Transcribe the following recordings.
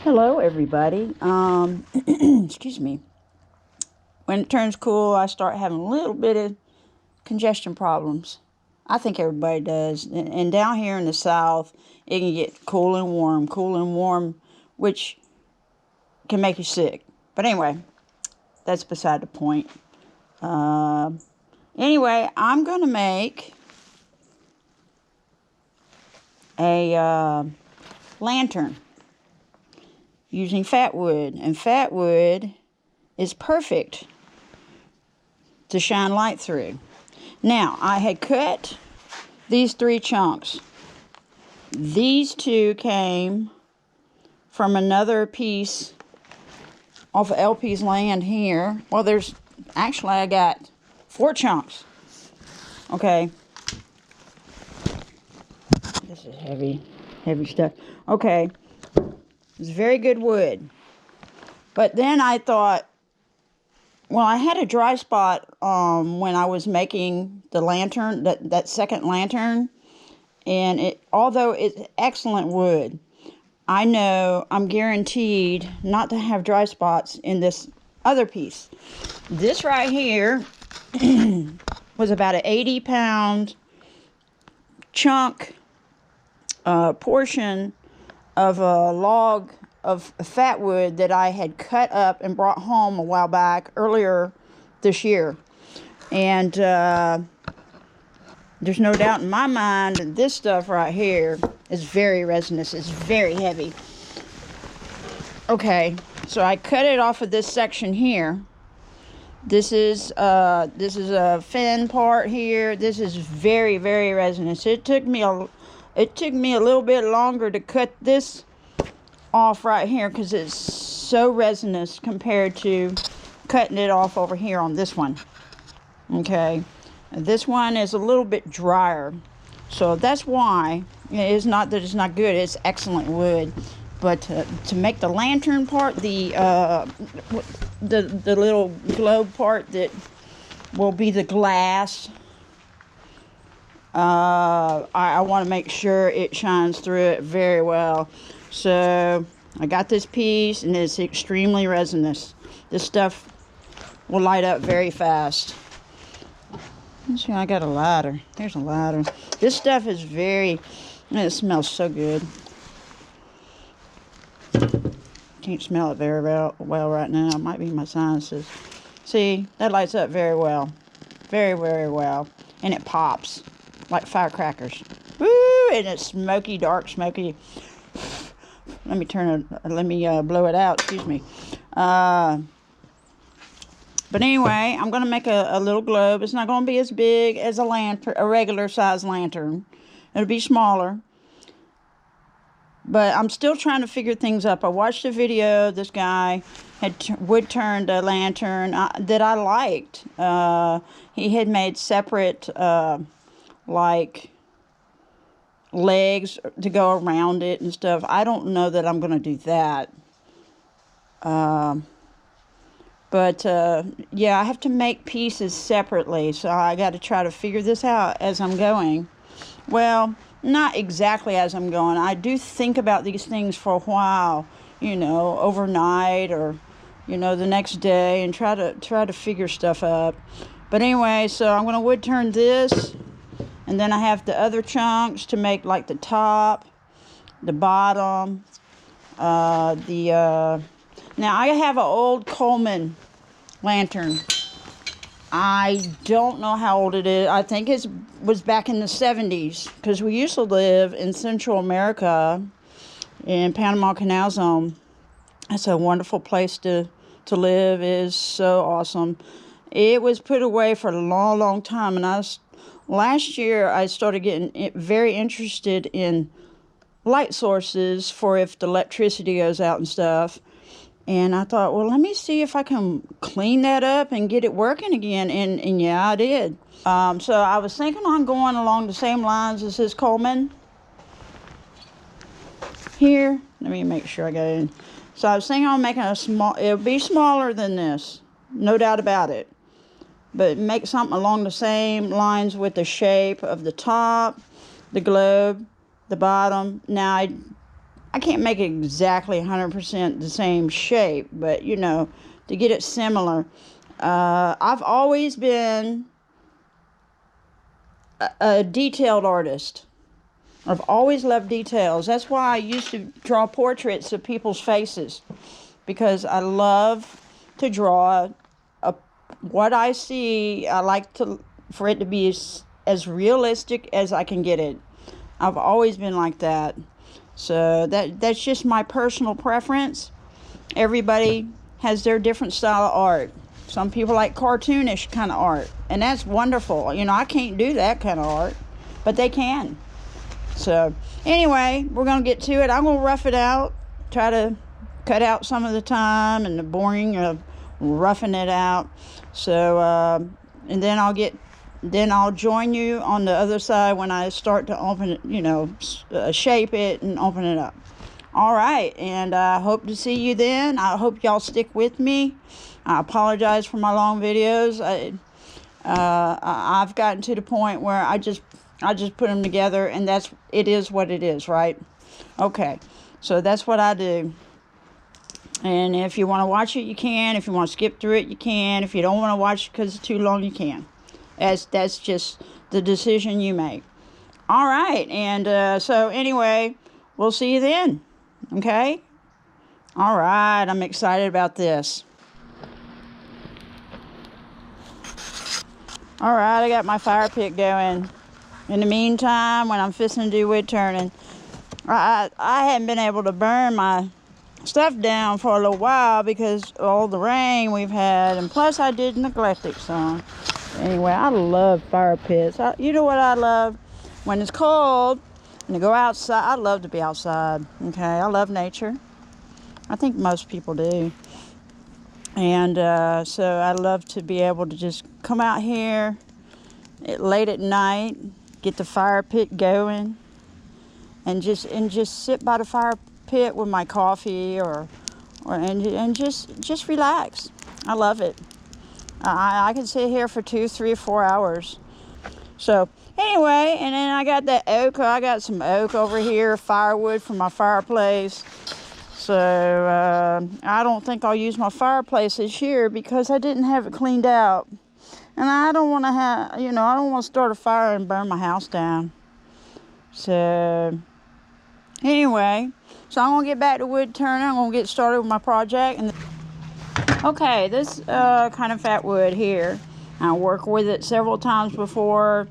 Hello, everybody. Excuse me. When it turns cool, I start having a little bit of congestion problems. I think everybody does. And down here in the South, it can get cool and warm, which can make you sick. But anyway, that's beside the point. Anyway, I'm going to make a lantern using Fatwood, and Fatwood is perfect to shine light through. Now, I had cut these 3 chunks. These 2 came from another piece off of LP's land here. Well, I got 4 chunks. Okay. This is heavy stuff. Okay. It's very good wood. But then I thought, well, I had a dry spot when I was making the lantern, that second lantern. And although it's excellent wood, I know I'm guaranteed not to have dry spots in this other piece. This right here was about an 80-pound chunk portion of a log of Fatwood that I had cut up and brought home a while back earlier this year. And there's no doubt in my mind that this stuff right here is very resinous. It's very heavy. Okay, so I cut it off of this section here. This is a fin part here. This is very, very resinous. It took me a little bit longer to cut this off right here because it's so resinous compared to cutting it off over here on this one. Okay, this one is a little bit drier, so that's why it's not that it's not good. It's excellent wood, but to make the lantern part, the little globe part that will be the glass, I want to make sure it shines through it very well. So I got this piece, and it's extremely resinous. This stuff will light up very fast. Let's see, I got a lighter. There's a lighter. This stuff is it smells so good. Can't smell it very well right now. It might be my sinuses. See, that lights up very well. Very, very well. And it pops like firecrackers. Woo! And it's smoky, dark smoky. Let me blow it out. Excuse me. But anyway, I'm going to make a little globe. It's not going to be as big as a regular size lantern. It'll be smaller. But I'm still trying to figure things up. I watched a video. This guy had wood-turned a lantern that I liked. He had made separate, legs to go around it and stuff. I don't know that I'm going to do that. But yeah, I have to make pieces separately, so I got to try to figure this out as I'm going. Well, not exactly as I'm going. I do think about these things for a while, overnight or, the next day, and try to figure stuff up. But anyway, so I'm going to wood turn this, and then I have the other chunks to make like the top, the bottom, now I have an old Coleman lantern. I don't know how old it is. I think it was back in the 70s, because we used to live in Central America in Panama Canal Zone. It's a wonderful place to live. It is so awesome. It was put away for a long, long time, and last year I started getting very interested in light sources for if the electricity goes out and stuff. And I thought, well, let me see if I can clean that up and get it working again. And yeah, I did. So I was thinking on going along the same lines as this Coleman here. Let me make sure I got it in. So I was thinking on making it'll be smaller than this, no doubt about it. But make something along the same lines with the shape of the top, the globe, the bottom. Now, I can't make it exactly 100% the same shape, but you know, to get it similar. I've always been a detailed artist. I've always loved details. That's why I used to draw portraits of people's faces, because I love to draw what I see. I like for it to be as realistic as I can get it. I've always been like that. So that's just my personal preference. Everybody has their different style of art. Some people like cartoonish kind of art, and that's wonderful. You know, I can't do that kind of art, but they can. So anyway, we're going to get to it. I'm going to rough it out, try to cut out some of the time and the boring of roughing it out. So, and then I'll join you on the other side when I start to open it, you know, shape it and open it up. All right, and I hope to see you then. I hope y'all stick with me. I apologize for my long videos. I've gotten to the point where I just put them together, and it is what it is, right? Okay, so that's what I do. And if you want to watch it, you can. If you want to skip through it, you can. If you don't want to watch it because it's too long, you can. That's just the decision you make. All right, and so anyway, we'll see you then. Okay? All right, I'm excited about this. All right, I got my fire pit going. In the meantime, when I'm fixing to do wood turning, I haven't been able to burn my stuff down for a little while because of all the rain we've had, and plus I did neglect it some. Anyway, I love fire pits. You know what I love? When it's cold and to go outside. I love to be outside. Okay, I love nature. I think most people do. And so I love to be able to just come out here late at night, get the fire pit going, and just sit by the fire pit with my coffee and just relax. I love it. I can sit here for 2, 3, 4 hours. So anyway, and then I got that oak. I got some oak over here, firewood for my fireplace. So I don't think I'll use my fireplace this year because I didn't have it cleaned out. And I don't want to I don't want to start a fire and burn my house down. So anyway, so I'm going to get back to wood turning. I'm going to get started with my project. Okay, this kind of fat wood here, I worked with it several times before.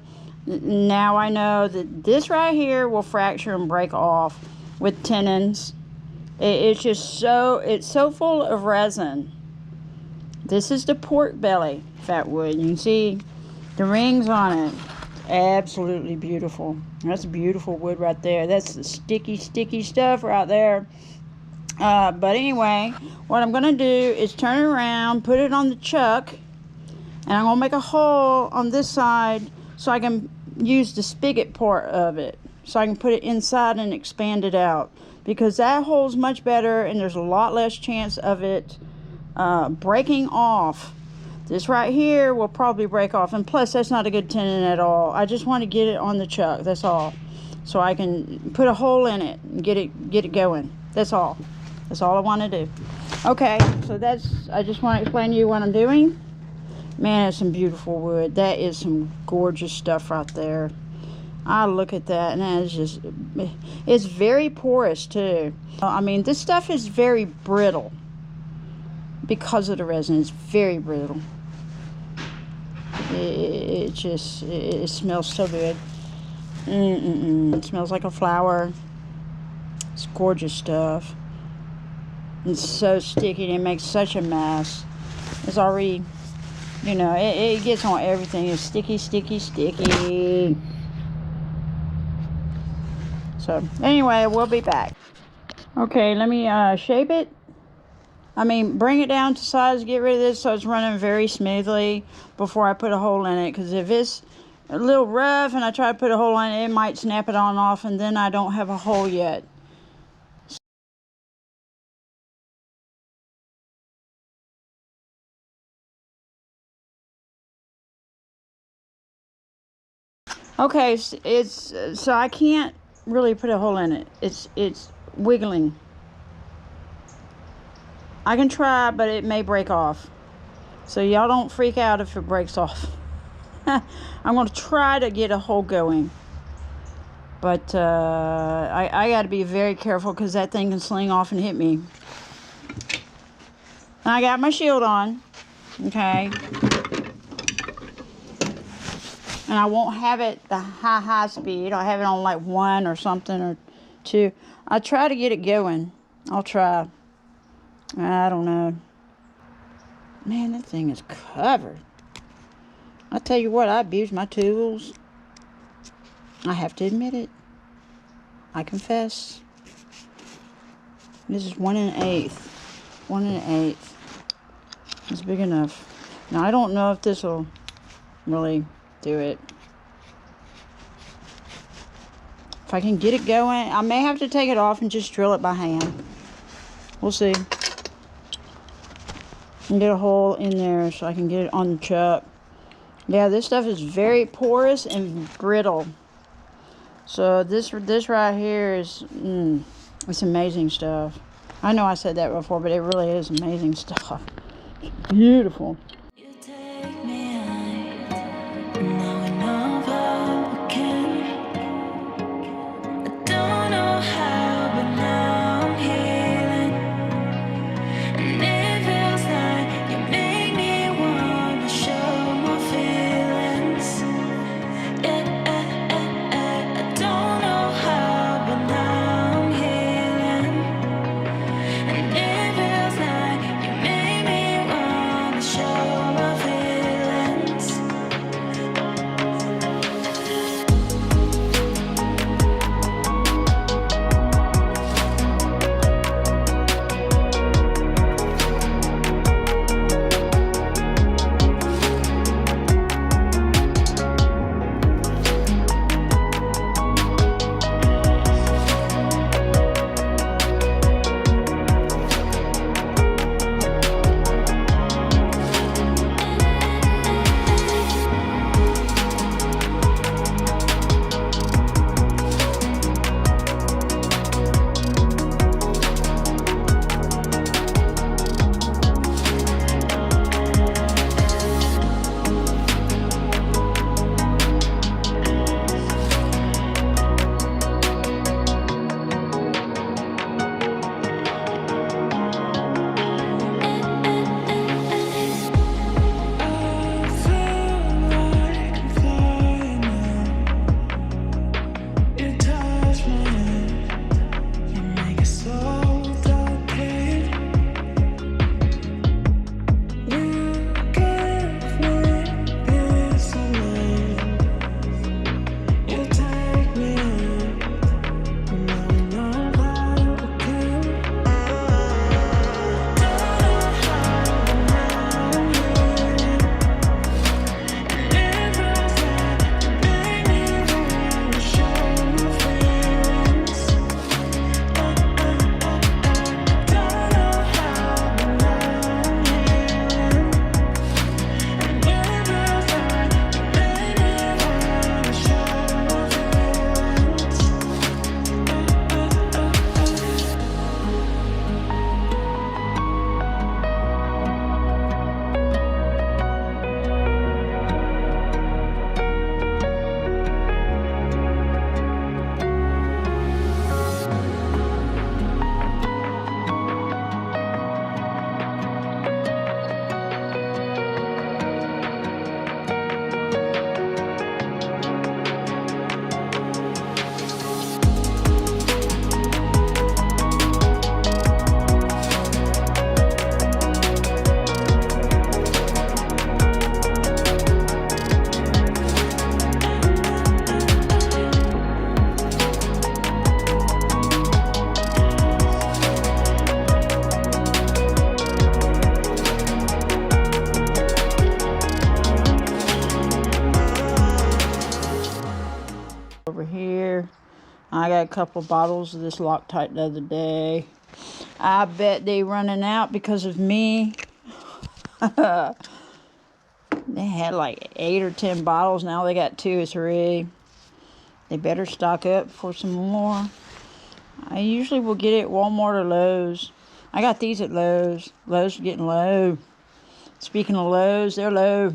Now I know that this right here will fracture and break off with tenons. It's just it's so full of resin. This is the pork belly fat wood. You can see the rings on it. Absolutely beautiful. That's beautiful wood right there. That's the sticky stuff right there. But anyway, what I'm going to do is turn it around, put it on the chuck, and I'm going to make a hole on this side so I can use the spigot part of it. So I can put it inside and expand it out. Because that hole's much better and there's a lot less chance of it breaking off. This right here will probably break off, and plus that's not a good tenon at all. I just want to get it on the chuck, that's all. So I can put a hole in it and get it going. That's all I want to do. Okay, so I just want to explain to you what I'm doing. Man, it's some beautiful wood. That is some gorgeous stuff right there. I look at that, and it's very porous too. I mean, this stuff is very brittle because of the resin. It's very brittle. It smells so good. It smells like a flower. It's gorgeous stuff. It's so sticky and it makes such a mess. It's already, it gets on everything. It's sticky. So anyway, we'll be back. Okay, let me shape it. Bring it down to size, get rid of this so it's running very smoothly before I put a hole in it. Because if it's a little rough and I try to put a hole in it, it might snap it on off, and then I don't have a hole yet. Okay, so I can't really put a hole in it. It's wiggling. I can try, but it may break off. So y'all don't freak out if it breaks off. I'm going to try to get a hole going. But I got to be very careful because that thing can sling off and hit me. And I got my shield on. Okay. And I won't have it the high speed. I'll have it on like 1 or something or 2. I'll try to get it going. I'll try. I don't know. Man, that thing is covered. I tell you what, I abuse my tools. I have to admit it. I confess. This is 1 1/8. 1 1/8. It's big enough. Now, I don't know if this will really do it. If I can get it going, I may have to take it off and just drill it by hand. We'll see. And get a hole in there so I can get it on the chuck. Yeah, this stuff is very porous and brittle. So this right here is, it's amazing stuff. I know I said that before, but it really is amazing stuff. It's beautiful. I got a couple bottles of this Loctite the other day. I bet they running out because of me. They had like 8 or 10 bottles. Now they got 2 or 3. They better stock up for some more. I usually will get it at Walmart or Lowe's. I got these at Lowe's. Lowe's are getting low. Speaking of Lowe's, they're low.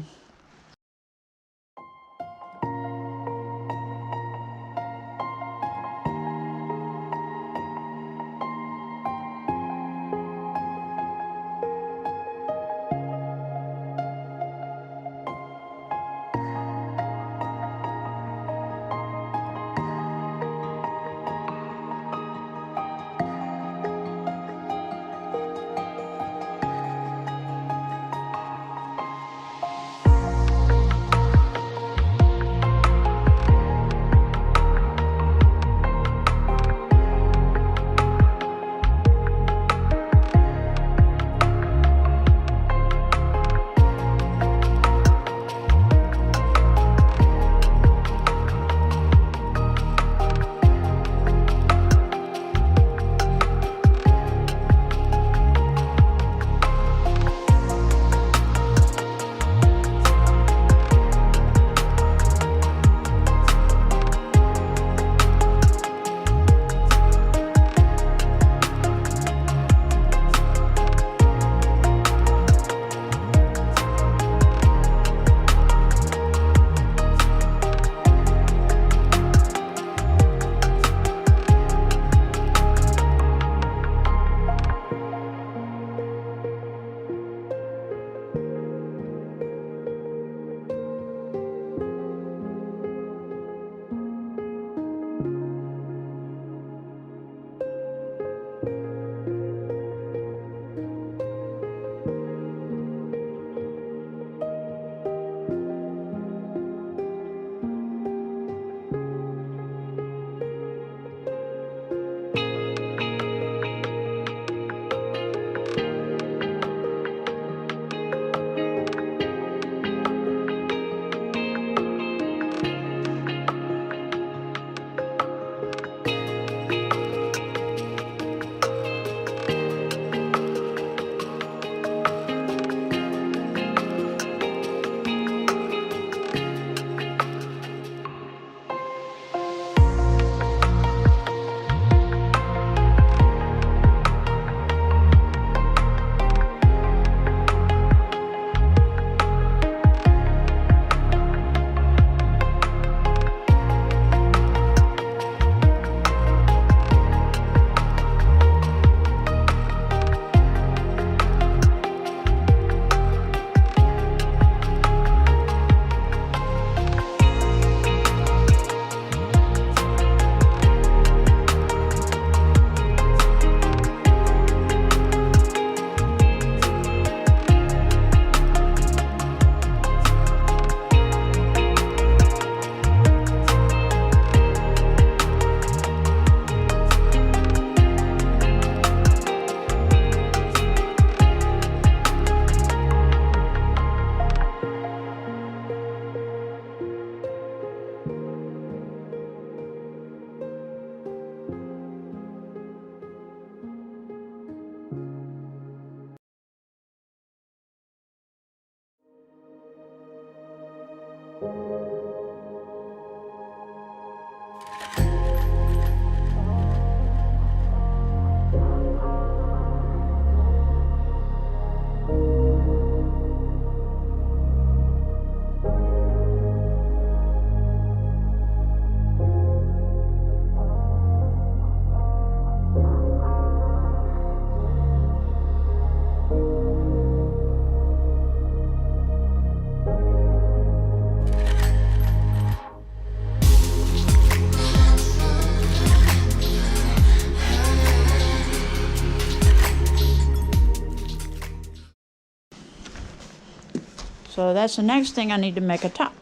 So that's the next thing I need to make a top.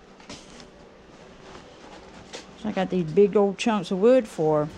So I got these big old chunks of wood for.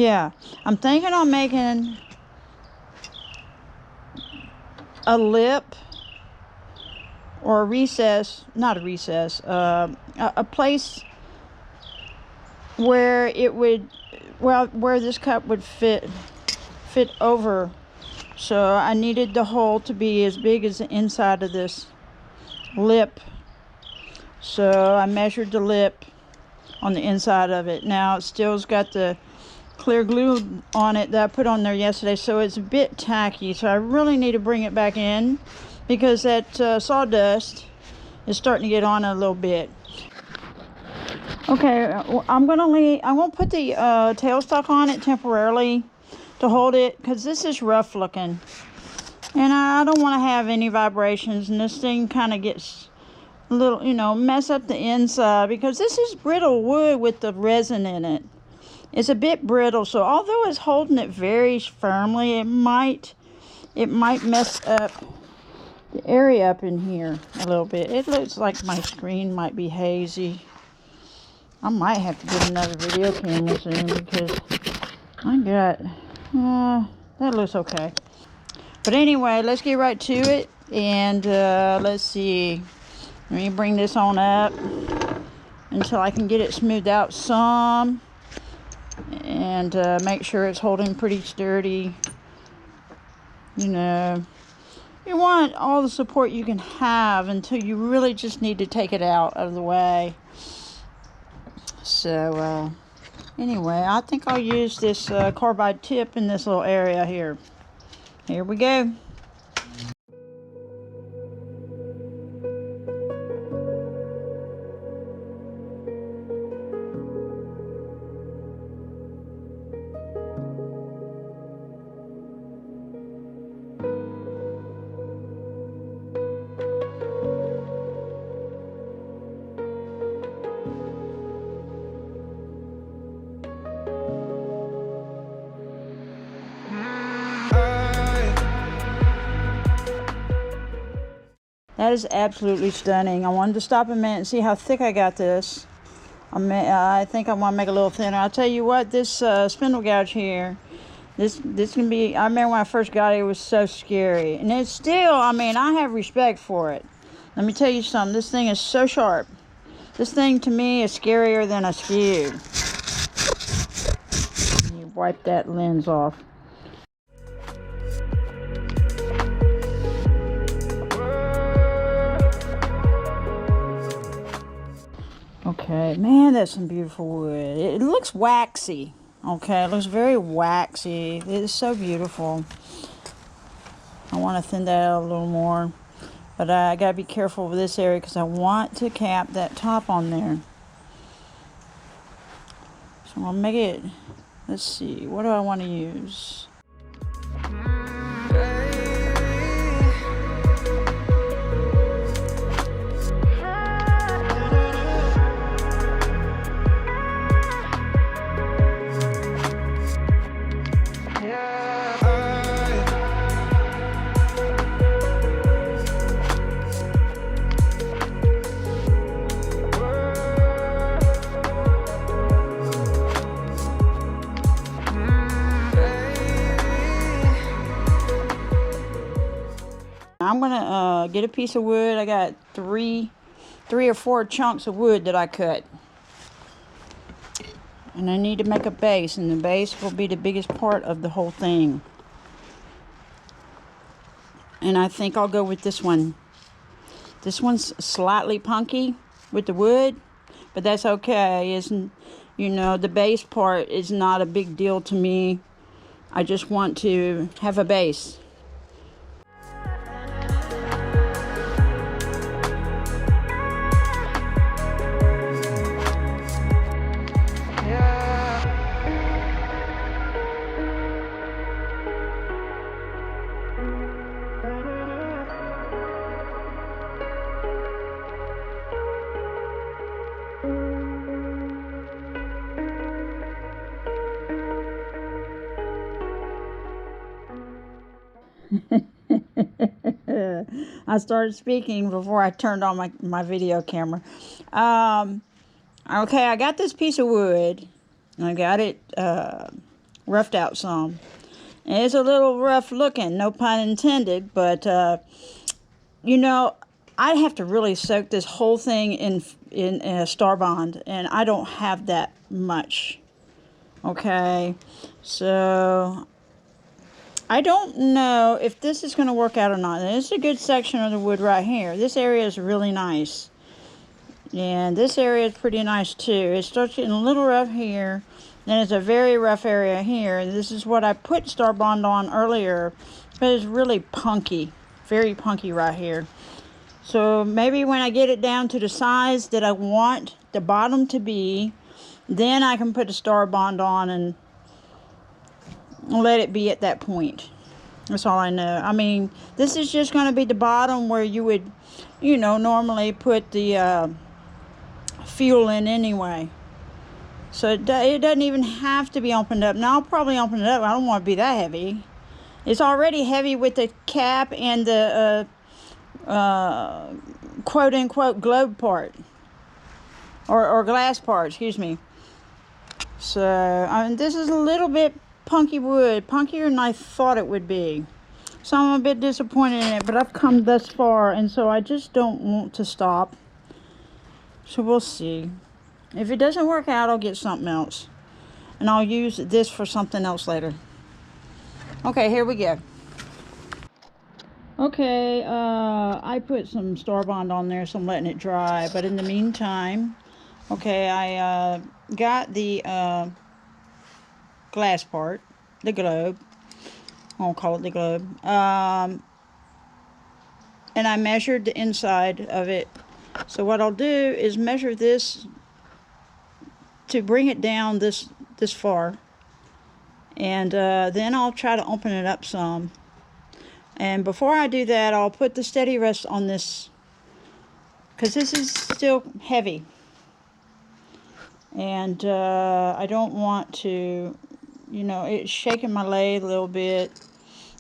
Yeah, I'm thinking on making a lip or a recess, not a recess, a place where it would, well, where this cup would fit over. So I needed the hole to be as big as the inside of this lip. So I measured the lip on the inside of it. Now it still's got the clear glue on it that I put on there yesterday, so it's a bit tacky. So I really need to bring it back in because that sawdust is starting to get on a little bit. Okay, I'm gonna put the tailstock on it temporarily to hold it because this is rough looking, and I don't want to have any vibrations, and this thing kind of gets a little, you know, mess up the inside because this is brittle wood with the resin in it. It's a bit brittle, so although it's holding it very firmly, it might mess up the area up in here a little bit. It looks like my screen might be hazy. I might have to get another video camera soon because I got, that looks okay. But anyway, let's get right to it, and let's see. Let me bring this on up until I can get it smoothed out some, and make sure it's holding pretty sturdy. You know, you want all the support you can have until you really just need to take it out of the way. So anyway, I think I'll use this carbide tip in this little area here. Here we go. That is absolutely stunning. I wanted to stop a minute and see how thick I got this. I think I want to make it a little thinner. I'll tell you what, this spindle gouge here, this can be, I remember when I first got it, it was so scary. And it's still, I mean, I have respect for it. Let me tell you something, this thing is so sharp. This thing to me is scarier than a skew. You wipe that lens off. Okay, man, that's some beautiful wood. It looks waxy. Okay, it looks very waxy. It's so beautiful. I want to thin that out a little more. But I got to be careful with this area because I want to cap that top on there. So I'm going to make it, let's see, what do I want to use? I'm gonna get a piece of wood. I got three or four chunks of wood that I cut, and I need to make a base, and the base will be the biggest part of the whole thing. And I think I'll go with this one. This one's slightly punky with the wood, but that's okay. Isn't, you know, the base part is not a big deal to me. I just want to have a base. I started speaking before I turned on my video camera. Okay, I got this piece of wood. I got it roughed out some. And it's a little rough looking, no pun intended, but you know, I have to really soak this whole thing in a Star Bond, and I don't have that much. Okay, so I don't know if this is going to work out or not. And this is a good section of the wood right here. This area is really nice. And this area is pretty nice too. It starts getting a little rough here. Then it's a very rough area here. This is what I put Star Bond on earlier. But it's really punky. Very punky right here. So maybe when I get it down to the size that I want the bottom to be, then I can put the Star Bond on and let it be at that point. That's all I know. I mean, this is just going to be the bottom where you would, you know, normally put the fuel in anyway. So it doesn't even have to be opened up. Now I'll probably open it up. I don't want to be that heavy. It's already heavy with the cap and the quote unquote globe part. Or glass part, excuse me. So, I mean, this is a little bit punky wood, punkier than I thought it would be. So I'm a bit disappointed in it, but I've come thus far, and so I just don't want to stop. So we'll see. If it doesn't work out, I'll get something else. And I'll use this for something else later. Okay, here we go. Okay, I put some Star Bond on there, so I'm letting it dry. But in the meantime, okay, I got the glass part, the globe. I'll call it the globe. And I measured the inside of it. So what I'll do is measure this to bring it down this far. And then I'll try to open it up some. And before I do that, I'll put the steady rest on this, because this is still heavy. And I don't want to, you know, it's shaking my lathe a little bit.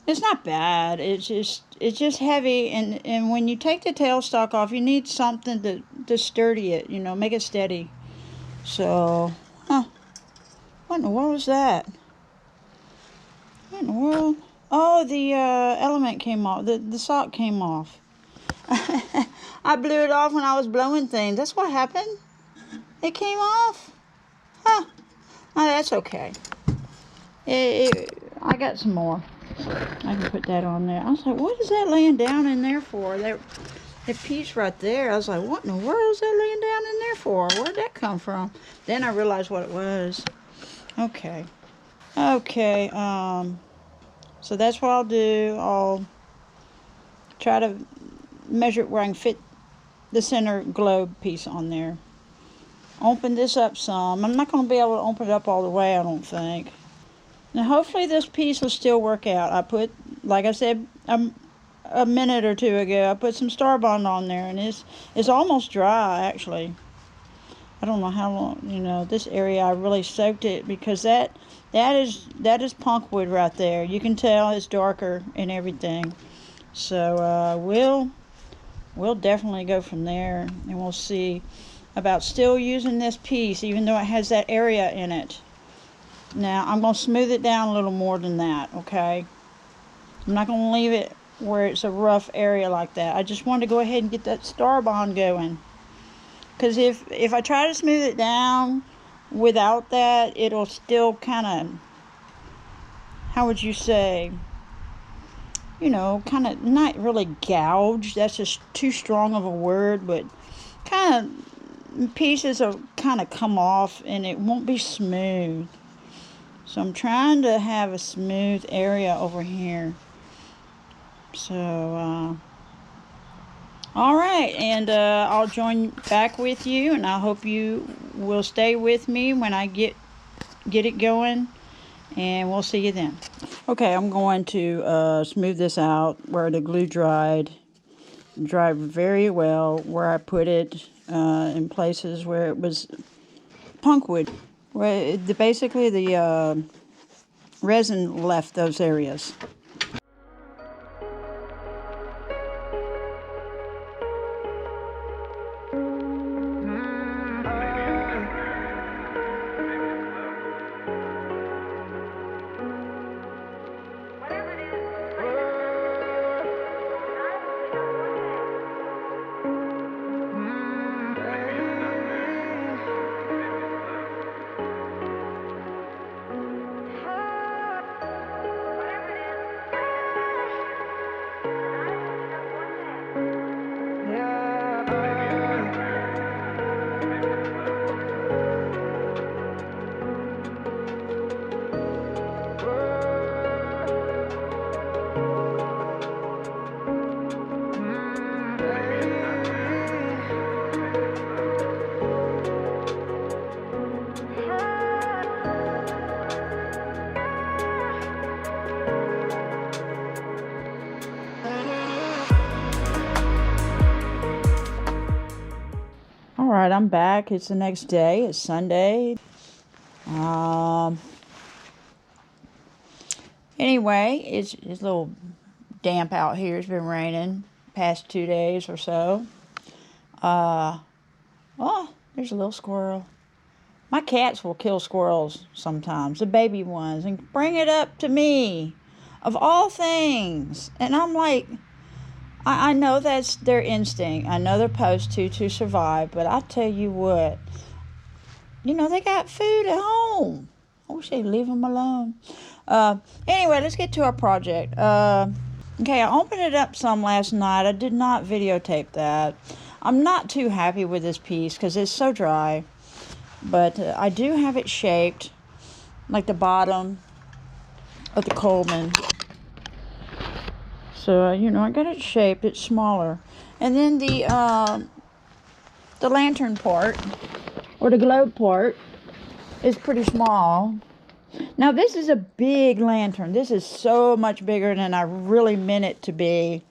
It's not bad. It's just heavy. And when you take the tailstock off, you need something to sturdy it, you know, make it steady. So, what in the world was that? What in the world? Oh, the element came off. The sock came off. I blew it off when I was blowing things. That's what happened. It came off. Huh. Oh, that's okay. I got some more. I can put that on there. I was like, what is that laying down in there for? That piece right there. I was like, what in the world is that laying down in there for? Where'd that come from? Then I realized what it was. Okay. Okay, so that's what I'll do. I'll try to measure it where I can fit the center globe piece on there. Open this up some. I'm not going to be able to open it up all the way, I don't think. Now, hopefully this piece will still work out. I put, like I said a minute or two ago, I put some Star Bond on there, and it's almost dry, actually. I don't know how long, you know, this area I really soaked it, because that is punk wood right there. You can tell it's darker and everything. So we'll definitely go from there, and we'll see about still using this piece even though it has that area in it. Now I'm going to smooth it down a little more than that, okay? I'm not going to leave it where it's a rough area like that. I just wanted to go ahead and get that Star Bond going. Because if I try to smooth it down without that, it'll still kind of, how would you say, you know, kind of not really gouge. That's just too strong of a word, but kind of pieces will kind of come off and it won't be smooth. So I'm trying to have a smooth area over here. So, all right, and I'll join back with you, and I hope you will stay with me when I get it going, and we'll see you then. Okay, I'm going to smooth this out where the glue dried very well, where I put it in places where it was punk wood, where basically the resin left those areas. Alright, I'm back. It's the next day. It's Sunday. Anyway, it's a little damp out here. It's been raining past 2 days or so. Oh, there's a little squirrel. My cats will kill squirrels sometimes, the baby ones, and bring it up to me, of all things. And I'm like, I know that's their instinct. I know they're supposed to survive, but I tell you what, you know, they got food at home. I wish they'd leave them alone. Anyway, let's get to our project. Okay, I opened it up some last night. I did not videotape that. I'm not too happy with this piece because it's so dry. But I do have it shaped like the bottom of the Coleman. So, you know, I got it shaped. It's smaller. And then the lantern part, or the globe part, is pretty small. Now, this is a big lantern. This is so much bigger than I really meant it to be.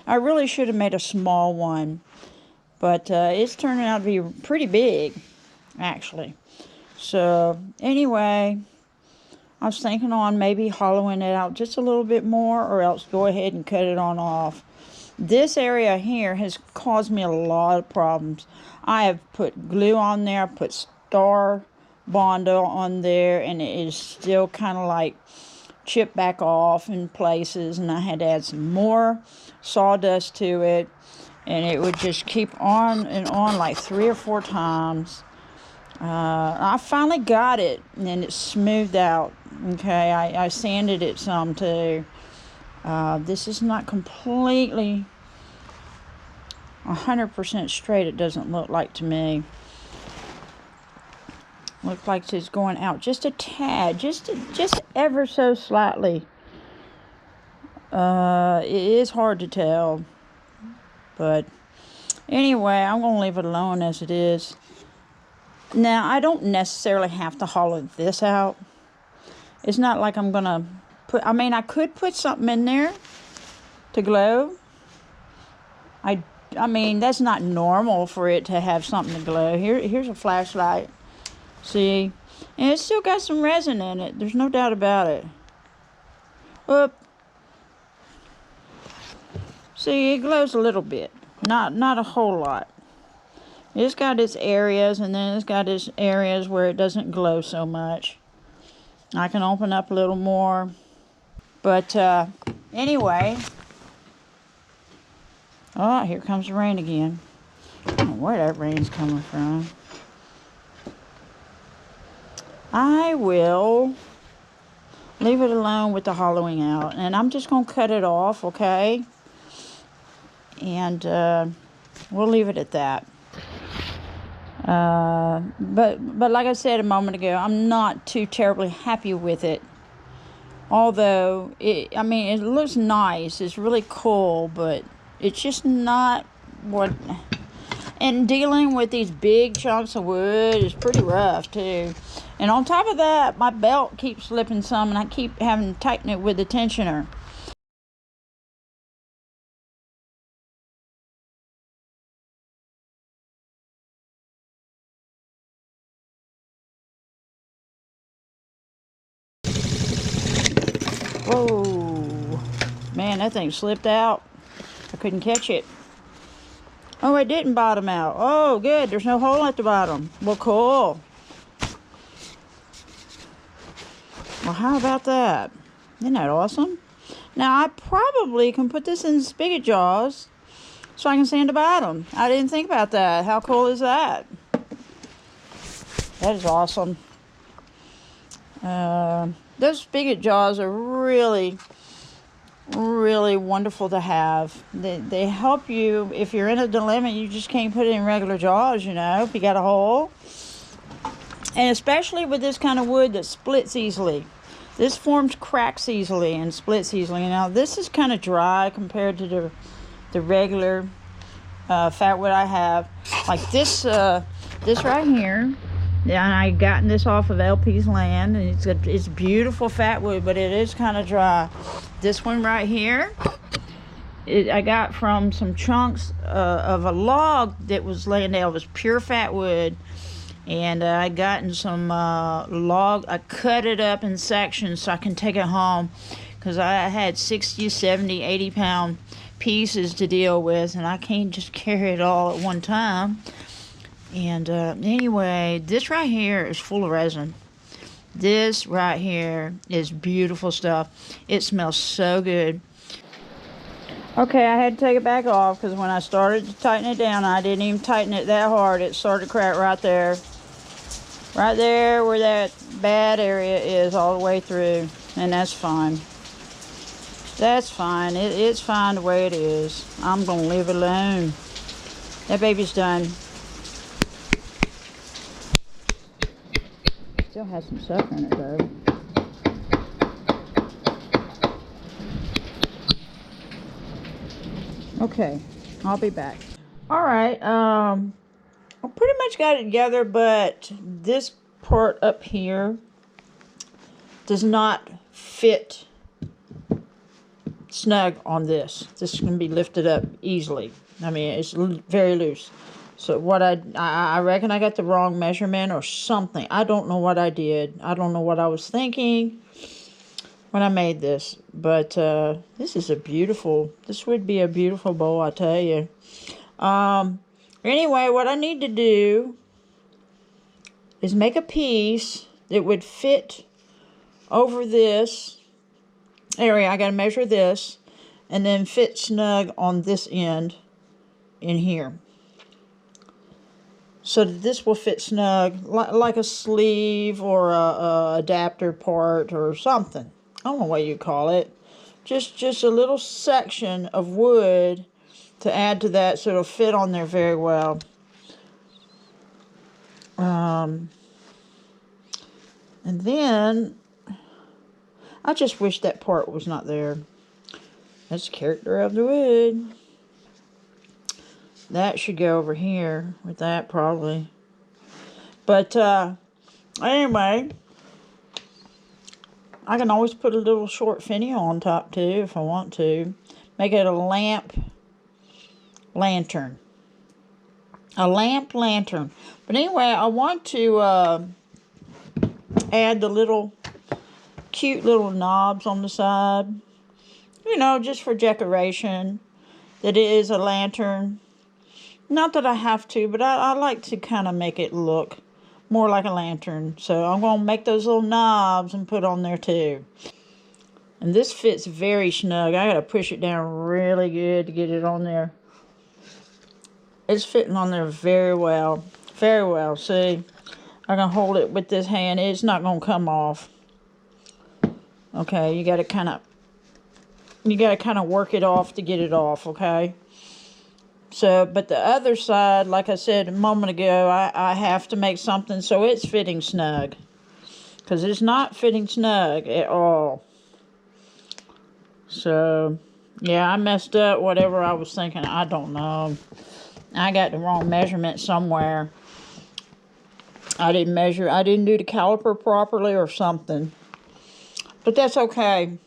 I really should have made a small one. But it's turning out to be pretty big, actually. So, anyway, I was thinking on maybe hollowing it out just a little bit more, or else go ahead and cut it on off. This area here has caused me a lot of problems. I have put glue on there, put Star Bondo on there, and it is still kind of like chipped back off in places, and I had to add some more sawdust to it, and it would just keep on and on like 3 or 4 times. I finally got it, and it's smoothed out. Okay, I sanded it some too. This is not completely 100% straight. It doesn't look like to me. Looks like it's going out just a tad, just ever so slightly. It is hard to tell, but anyway, I'm gonna leave it alone as it is. Now, I don't necessarily have to hollow this out. It's not like I'm going to put... I mean, I could put something in there to glow. I mean, that's not normal for it to have something to glow. Here's a flashlight. See? And it's still got some resin in it. There's no doubt about it. Oop. See, it glows a little bit. Not a whole lot. It's got its areas, and then it's got its areas where it doesn't glow so much. I can open up a little more. But anyway. Oh, here comes the rain again. I don't know where that rain's coming from. I will leave it alone with the hollowing out. And I'm just going to cut it off, okay? And we'll leave it at that. But like I said a moment ago, I'm not too terribly happy with it. Although, I mean, it looks nice. It's really cool, but it's just not what... And dealing with these big chunks of wood is pretty rough, too. And on top of that, my belt keeps slipping some, and I keep having to tighten it with the tensioner. Whoa, man, that thing slipped out. I couldn't catch it. Oh, it didn't bottom out. Oh, good, there's no hole at the bottom. Well, cool. Well, how about that? Isn't that awesome? Now, I probably can put this in spigot jaws so I can sand the bottom. I didn't think about that. How cool is that? That is awesome. Those spigot jaws are really, really wonderful to have. They help you if you're in a dilemma. You just can't put it in regular jaws, you know, if you got a hole. And especially with this kind of wood that splits easily. This forms cracks easily and splits easily. Now, this is kind of dry compared to the regular Fatwood I have. Like this right here. Yeah, and I gotten this off of LP's land, and it's beautiful Fatwood, but it is kind of dry. This one right here I got from some chunks of a log that was laying there. It was pure Fatwood. And I gotten some log. I cut it up in sections so I can take it home, because I had 60, 70, 80 pound pieces to deal with, and I can't just carry it all at one time. And anyway, this right here is full of resin. This right here is beautiful stuff. It smells so good. Okay, I had to take it back off because when I started to tighten it down, I didn't even tighten it that hard. It started to crack right there. Right there where that bad area is all the way through. And that's fine. That's fine. It's fine the way it is. I'm going to leave it alone. That baby's done. Still has some stuff in it though. Okay, I'll be back. Alright, I pretty much got it together, but this part up here does not fit snug on this. This can be lifted up easily. I mean, it's very loose. So what I reckon I got the wrong measurement or something. I don't know what I did. I don't know what I was thinking when I made this. But this is this would be a beautiful bowl, I tell you. Anyway, what I need to do is make a piece that would fit over this area. I got to measure this and then fit snug on this end in here, so that this will fit snug like a sleeve or a adapter part or something. I don't know what you call it. Just a little section of wood to add to that so it'll fit on there very well. And then I just wish that part was not there. That's the character of the wood. That should go over here with that probably. But anyway, I can always put a little short finial on top too if I want to. Make it a lamp lantern. A lamp lantern. But anyway, I want to add the little cute little knobs on the side. You know, just for decoration. That it is a lantern. Not that I have to, but I like to kind of make it look more like a lantern. So I'm going to make those little knobs and put on there too. And this fits very snug. I got to push it down really good to get it on there. It's fitting on there very well. Very well. See, I can hold it with this hand. It's not going to come off. Okay, you got to kind of work it off to get it off, okay? So, but the other side, like I said a moment ago, I have to make something so it's fitting snug. Because it's not fitting snug at all. So, yeah, I messed up whatever I was thinking. I don't know. I got the wrong measurement somewhere. I didn't do the caliper properly or something. But that's okay.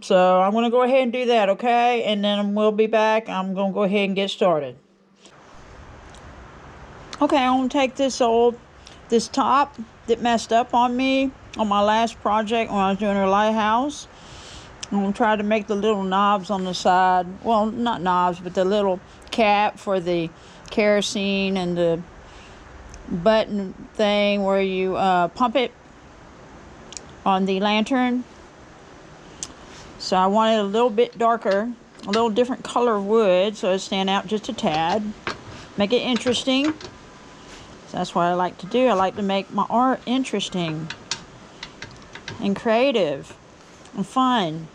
So I'm going to go ahead and do that, okay? And then we'll be back. I'm going to go ahead and get started. Okay, I'm going to take this top that messed up on me on my last project when I was doing a lighthouse. I'm going to try to make the little knobs on the side. Well, not knobs, but the little cap for the kerosene and the button thing where you pump it on the lantern. So I want it a little bit darker, a little different color of wood, so it stand out just a tad. Make it interesting. So that's what I like to do. I like to make my art interesting and creative and fun.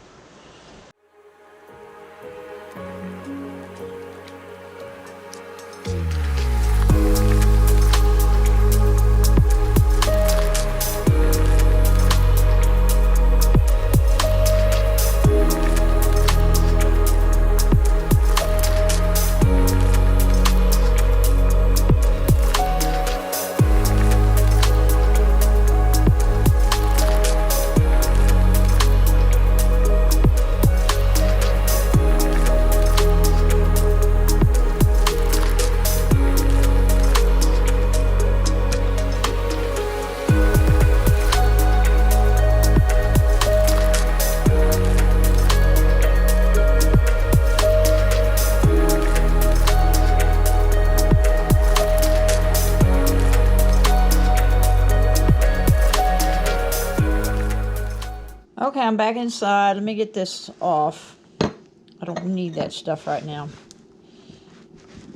I'm back inside. Let me get this off. I don't need that stuff right now.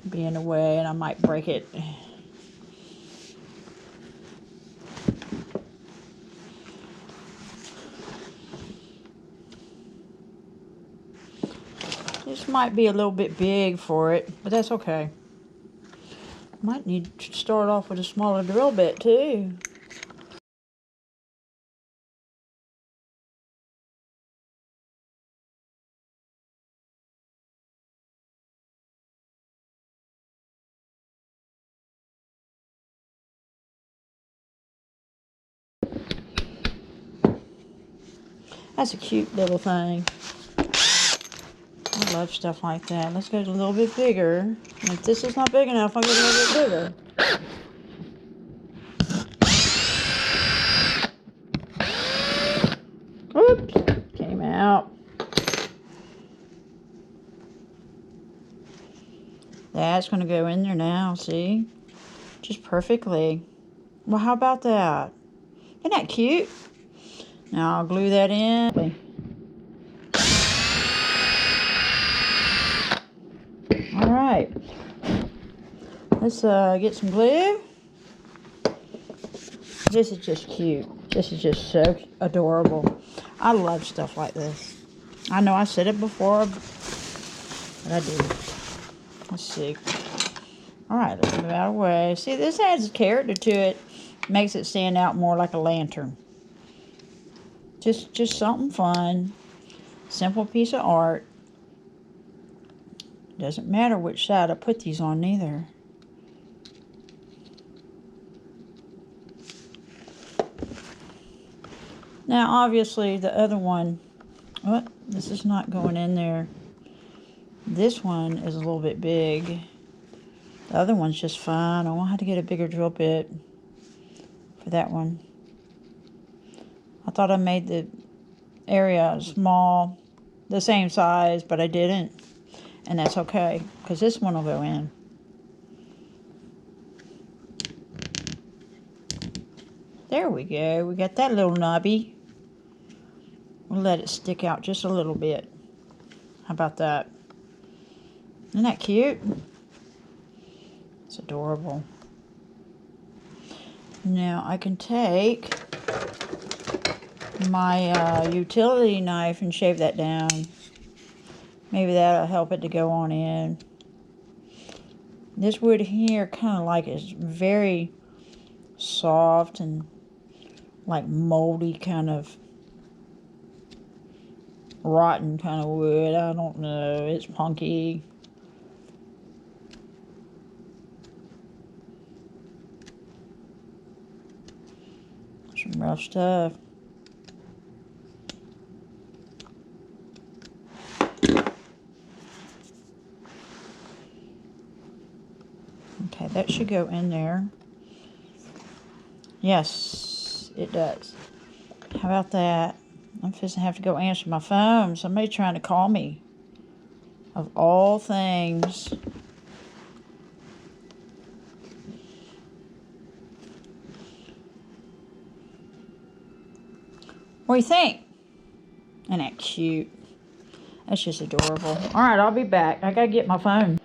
Be in the way, and I might break it. This might be a little bit big for it, but that's okay. Might need to start off with a smaller drill bit too. That's a cute little thing. I love stuff like that. Let's go to a little bit bigger. And if this is not big enough, I'll get a little bit bigger. Oops, came out. That's going to go in there now, see? Just perfectly. Well, how about that? Isn't that cute? Now I'll glue that in. Alright. Let's get some glue. This is just cute. This is just so adorable. I love stuff like this. I know I said it before, but I didn't. Let's see. Alright, let's move out of the way. See, this adds character to it. Makes it stand out more like a lantern. Just something fun. Simple piece of art. Doesn't matter which side I put these on either. Now, obviously, the other one, oh, this is not going in there. This one is a little bit big. The other one's just fine. I won't have to get a bigger drill bit for that one. I thought I made the area small, the same size, but I didn't. And that's okay, because this one will go in. There we go. We got that little knobby. We'll let it stick out just a little bit. How about that? Isn't that cute? It's adorable. Now I can take my utility knife and shave that down. Maybe that'll help it to go on in. This wood here kind of like is very soft and like moldy, kind of rotten kind of wood. I don't know. It's punky. Some rough stuff. Okay, that should go in there. Yes, it does. How about that? I'm just gonna have to go answer my phone. Somebody trying to call me. Of all things. What do you think? Isn't that cute? That's just adorable. Alright, I'll be back. I gotta get my phone.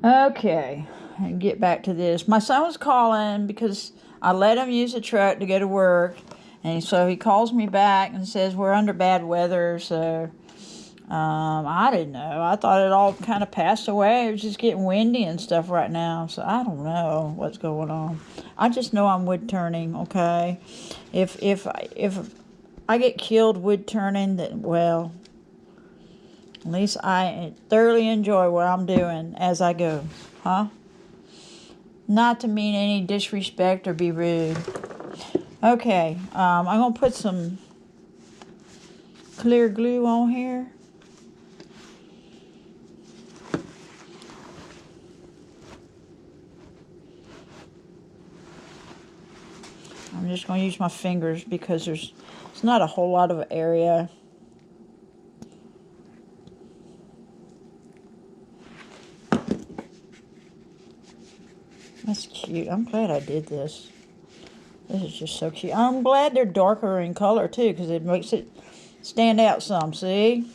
Okay, and get back to this. My son was calling because I let him use the truck to go to work. And so he calls me back and says we're under bad weather, so I didn't know. I thought it all kind of passed away. It was just getting windy and stuff right now, so I don't know what's going on. I just know I'm wood turning, okay? If I get killed wood turning, then, well, at least I thoroughly enjoy what I'm doing as I go, huh? Not to mean any disrespect or be rude. Okay, I'm going to put some clear glue on here. I'm just going to use my fingers because there's not a whole lot of area. That's cute. I'm glad I did this. This is just so cute. I'm glad they're darker in color too, because it makes it stand out some, see?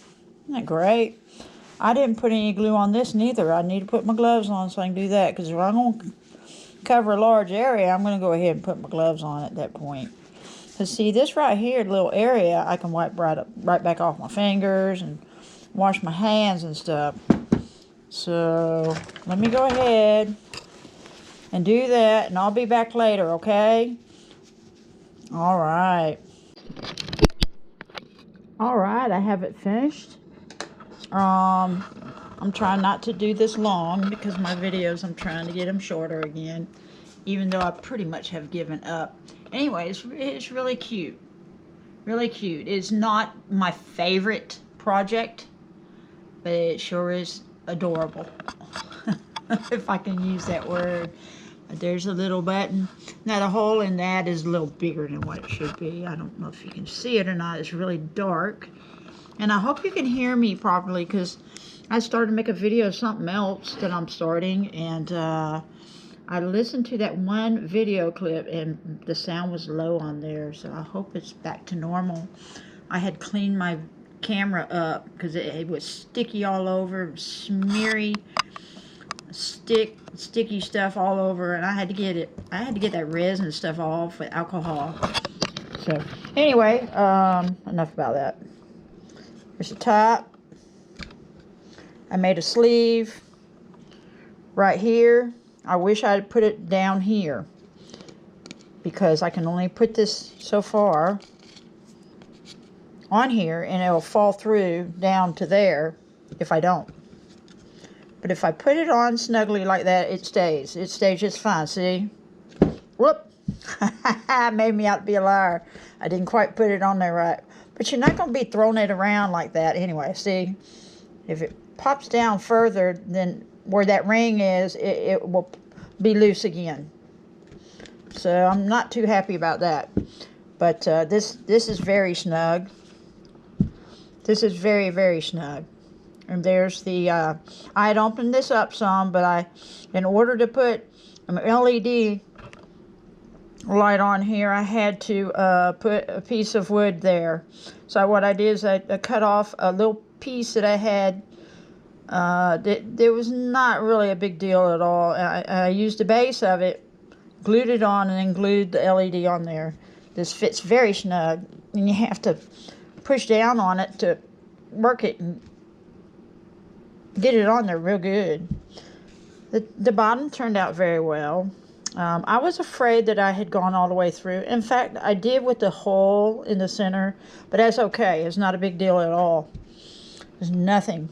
Isn't that great? I didn't put any glue on this neither. I need to put my gloves on so I can do that, because if I'm going to cover a large area, I'm going to go ahead and put my gloves on at that point. Because see, this right here, little area, I can wipe right back off my fingers and wash my hands and stuff. So let me go ahead and do that, and I'll be back later, okay? All right. All right, I have it finished. I'm trying not to do this long because my videos, I'm trying to get them shorter again, even though I pretty much have given up. Anyways, it's really cute. Really cute. It's not my favorite project, but it sure is adorable. If I can use that word. There's a little button. Now the hole in that is a little bigger than what it should be. I don't know if you can see it or not. It's really dark. And I hope you can hear me properly, because I started to make a video of something else that I'm starting, and I listened to that one video clip and the sound was low on there, so I hope it's back to normal. I had cleaned my camera up because it was sticky all over, smeary, sticky stuff all over, and I had to get that resin stuff off with alcohol. So anyway, enough about that. Here's the top. I made a sleeve right here. I wish I had put it down here, because I can only put this so far on here, and it'll fall through down to there if I don't. But if I put it on snugly like that, it stays. It stays just fine, see? Whoop! Made me out to be a liar. I didn't quite put it on there right. But you're not going to be throwing it around like that anyway, see? If it pops down further than where that ring is, it will be loose again. So I'm not too happy about that. But this is very snug. This is very, very snug. And there's the, I had opened this up some, but in order to put an LED light on here, I had to put a piece of wood there. So what I did is I cut off a little piece that I had. There was not really a big deal at all. I used the base of it, glued it on, and then glued the LED on there. This fits very snug, and you have to push down on it to work it and get it on there real good. The bottom turned out very well. I was afraid that I had gone all the way through. In fact, I did with the hole in the center, but that's okay. It's not a big deal at all. There's nothing.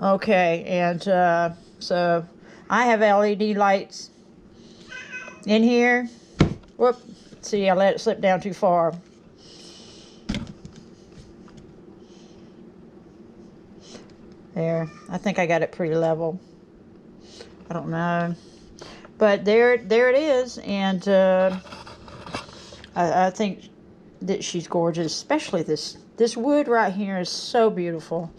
Okay, and so I have LED lights in here. Whoop, see, I let it slip down too far. There, I think I got it pretty level. I don't know. But there it is, and I think that she's gorgeous, especially this wood right here is so beautiful.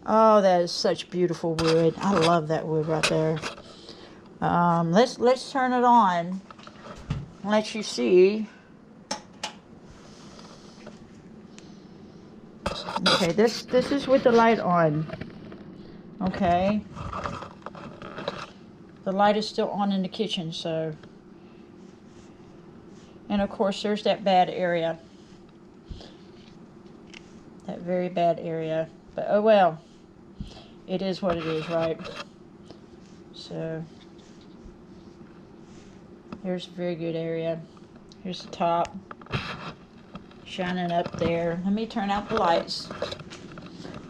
Oh, that is such beautiful wood. I love that wood right there. Let's turn it on. Let you see. Okay, this is with the light on. Okay. The light is still on in the kitchen, so. And of course, there's that bad area. That very bad area. But oh well. It is what it is, right? So, here's a very good area. Here's the top. Shining up there. Let me turn out the lights.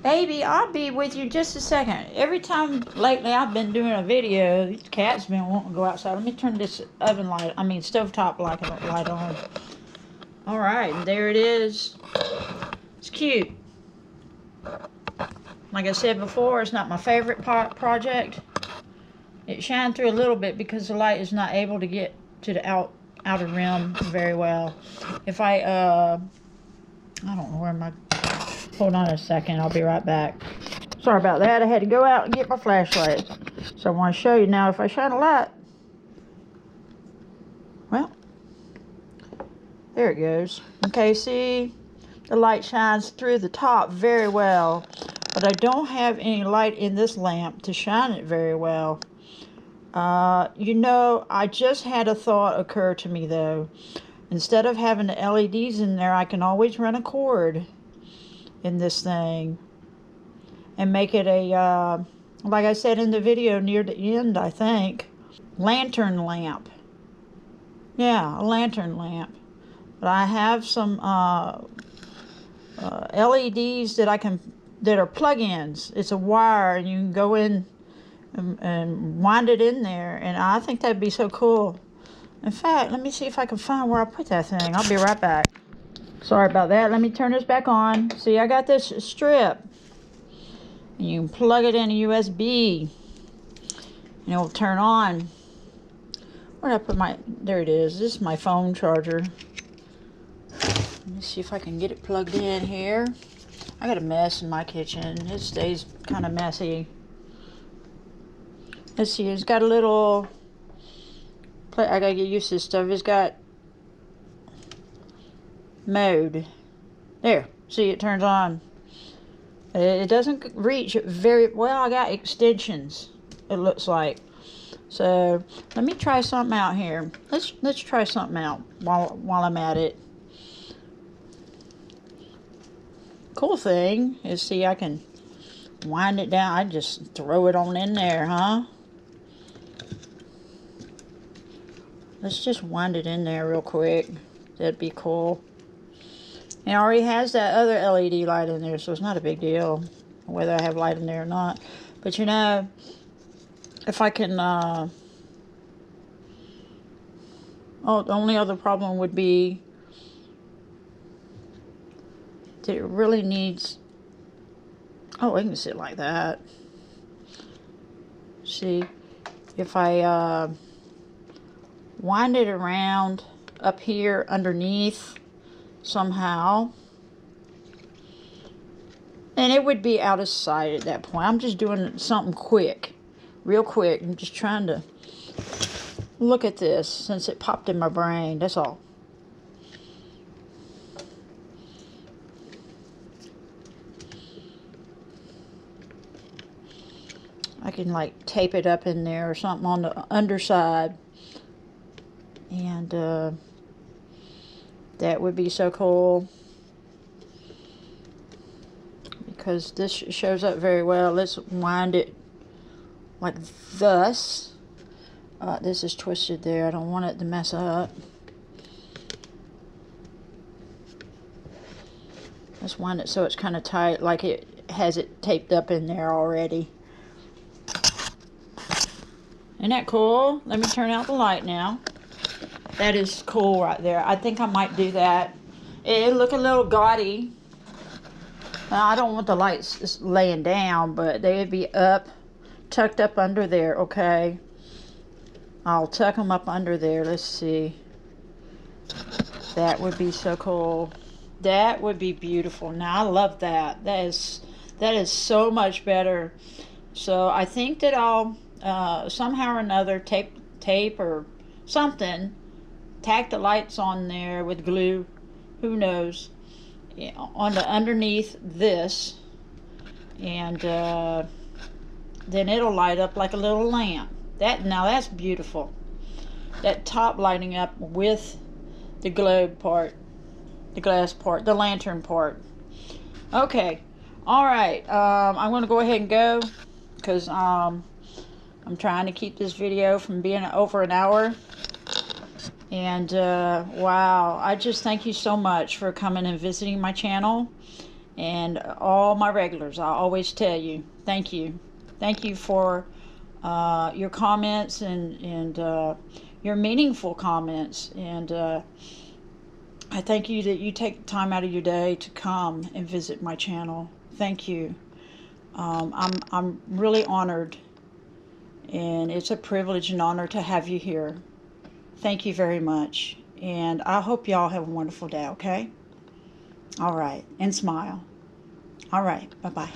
Baby, I'll be with you just a second. Every time lately I've been doing a video, these cats been wanting to go outside. Let me turn this stovetop light on. Alright, and there it is. It's cute. Like I said before, it's not my favorite project. It shined through a little bit because the light is not able to get to the outer rim very well. If I don't know where my... Hold on a second, I'll be right back. Sorry about that, I had to go out and get my flashlight. So I want to show you now, if I shine a light. Well, there it goes. Okay, see? the light shines through the top very well, but I don't have any light in this lamp to shine it very well. You know, I just had a thought occur to me though. Instead of having the LEDs in there, I can always run a cord in this thing and make it a, like I said in the video near the end, I think, lantern lamp. Yeah, a lantern lamp. But I have some LEDs that are plug-ins. It's a wire, and you can go in and wind it in there, and I think that'd be so cool. In fact, let me see if I can find where I put that thing. I'll be right back. Sorry about that. Let me turn this back on. See, I got this strip. And you can plug it in a USB. And it will turn on. Where did I put my... There it is. This is my phone charger. Let me see if I can get it plugged in here. I got a mess in my kitchen. It stays kind of messy. Let's see. It's got a little... I gotta get used to this stuff. It's got mode. There. See, it turns on. It doesn't reach very well. I got extensions, it looks like. So let me try something out here. Let's try something out while I'm at it. Cool thing is, see, I can wind it down. I just throw it on in there, huh? Let's just wind it in there real quick. That'd be cool. And it already has that other LED light in there, so it's not a big deal whether I have light in there or not. But you know, if I can, oh, the only other problem would be that it really needs, oh, I can sit like that. See, if I wind it around up here underneath somehow, and it would be out of sight at that point. I'm just doing something quick, real quick. I'm just trying to look at this since it popped in my brain, that's all. I can like tape it up in there or something on the underside. And that would be so cool, because this shows up very well. Let's wind it like thus. This is twisted there. I don't want it to mess up. Let's wind it so it's kind of tight, like it has it taped up in there already. Isn't that cool? Let me turn out the light now. That is cool right there. I think I might do that. It look a little gaudy. Now, I don't want the lights laying down, but they would be up, tucked up under there, okay? I'll tuck them up under there. Let's see. That would be so cool. That would be beautiful. Now, I love that. That is so much better. So, I think that I'll somehow or another tape or something, tack the lights on there with glue, who knows, on the underneath this, and then it'll light up like a little lamp. Now that's beautiful. That top lighting up with the globe part, the glass part, the lantern part. Okay, all right. I'm going to go ahead and go, because I'm trying to keep this video from being over an hour. And wow, I just thank you so much for coming and visiting my channel, and all my regulars. I always tell you, thank you for your comments and your meaningful comments, and I thank you that you take time out of your day to come and visit my channel. Thank you. I'm really honored, and it's a privilege and honor to have you here. Thank you very much, and I hope y'all have a wonderful day, okay? All right, and smile. All right, bye-bye.